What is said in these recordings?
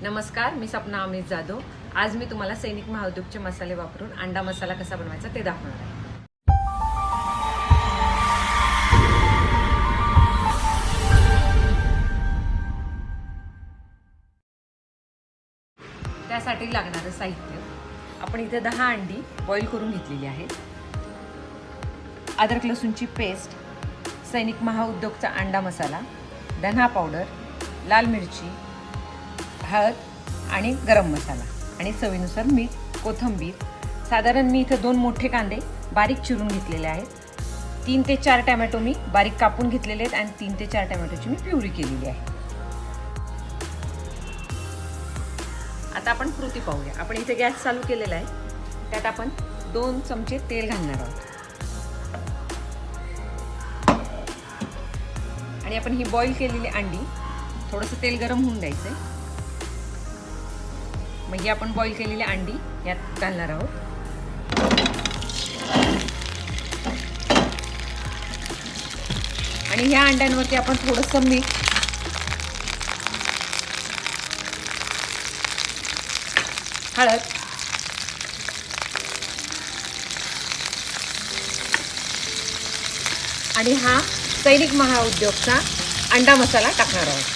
नमस्कार, मी सपना अमित जाधव। आज मी तुम्हाला सैनिक महाउद्योगचे मसाले वापरून अंडा मसाला कसा बनवायचा ते दाखवणार आहे। त्यासाठी लागणारे साहित्य आपण इथे 10 अंडी बॉईल करून घेतलेली आहेत। अद्रक लसूणची पेस्ट, सैनिक महाउद्योगचा अंडा मसाला, धना पावडर, लाल मिरची, हळद आणि गरम मसाला आणि चवीनुसार मीठ, कोथिंबीर। साधारण मी इथे 2 मोठे कांदे बारीक चिरून घेतलेले आहेत। 3 ते 4 टोमॅटो मी बारीक कापून घेतलेले आहेत आणि 3 ते 4 टोमॅटोची मी प्युरी केलेली आहे। आता आपण कृती पाहूया। आपण इथे गॅस चालू केलेला आहे। त्यात आपण 2 चमचे तेल घालणार आहोत आणि आपण ही बॉईल केलेली अंडी थोडंसं तेल गरम होऊन द्यायचंय। मग ही आपण बॉईल केलेली अंडी यात घालणार आहोत आणि ह्या अंड्यांवरती आपण थोडंसं मीठ, हळद आणि हा सैनिक महाउद्योगचा अंडा मसाला टाकणार आहोत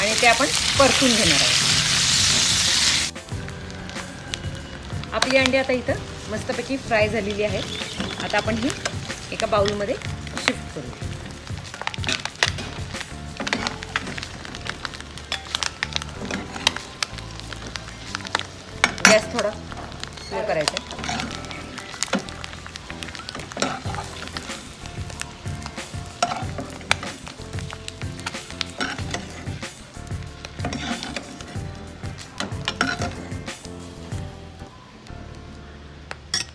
आणि ते आपण परतून घेणार आहोत। आपली अंडी आता इथं मस्तपैकी फ्राय झालेली आहे। आता आपण ही एका बाउलमध्ये शिफ्ट करू। गॅस थोडा स्लो करायचा आहे।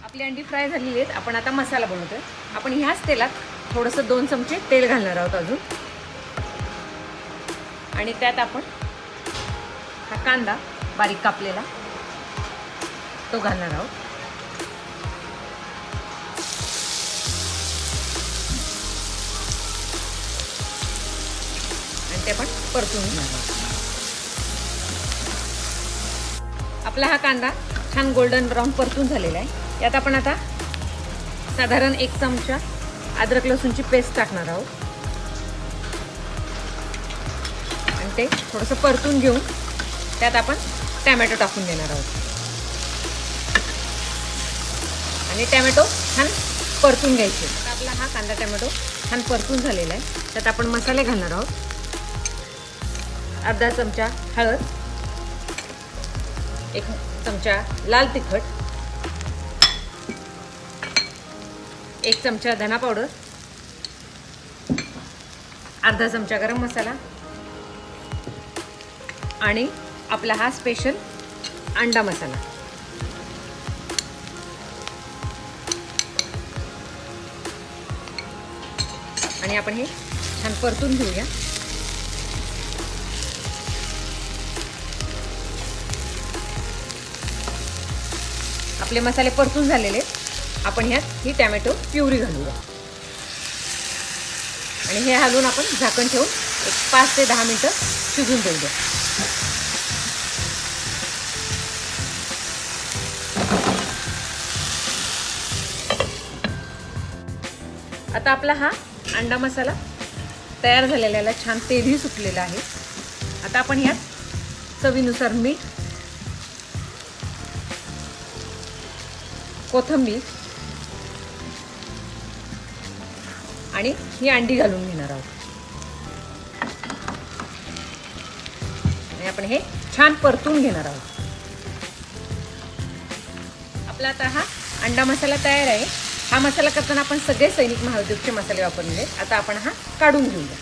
आपली अंडी फ्राय झालेली आहेत। आपण आता मसाला बनवतोय। आपण ह्याच तेलात थोडंसं 2 चमचे तेल घालणार आहोत अजून आणि त्यात आपण हा कांदा बारीक कापलेला तो घालणार आहोत आणि ते आपण परतून घेणार आहोत। आपला हा कांदा छान गोल्डन ब्राऊन परतून झालेला आहे। यात आपण आता साधारण 1 चमचा अद्रक लसूणची पेस्ट टाकणार आहोत आणि ते थोडंसं परतून घेऊन त्यात आपण टोमॅटो टाकून देणार आहोत आणि टोमॅटो छान परतून घ्यायचे। आता आपला हा कांदा टोमॅटो छान परतून झालेला आहे। त्यात आपण मसाले घालणार आहोत। अर्धा चमचा हळद, 1 चमचा लाल तिखट, 1 चमचा धना पावडर, अर्धा चमचा गरम मसाला आणि आपला हा स्पेशल अंडा मसाला। आणि आपण हे छान परतून घेऊया। आपले मसाले परतून झालेले, आपण ह्यात ही टोमॅटो प्युरी घालूया आणि हे हलवून आपण झाकण ठेवून 5 ते 10 मिनिटं शिजून देऊया। आता आपला हा अंडा मसाला तयार झालेला आहे। छान तेलही सुटलेलं आहे। आता आपण ह्यात चवीनुसार मीठ, कोथिंबीर आणि ही अंडी घालून घेणार आहोत आणि आपण हे छान परतून घेणार आहोत। आपला आता हा अंडा मसाला तयार आहे। हा मसाला करताना आपण सगळे सैनिक महाउद्योगचे मसाले वापरलेले। आता आपण हा काढून घेऊया।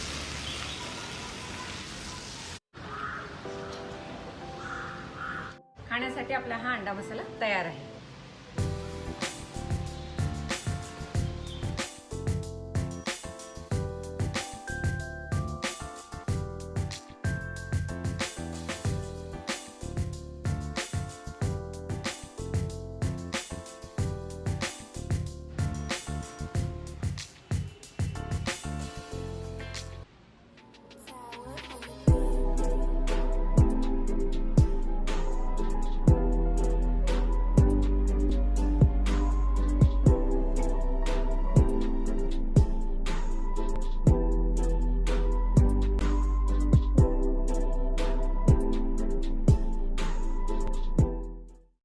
खाण्यासाठी आपला हा अंडा मसाला तयार आहे।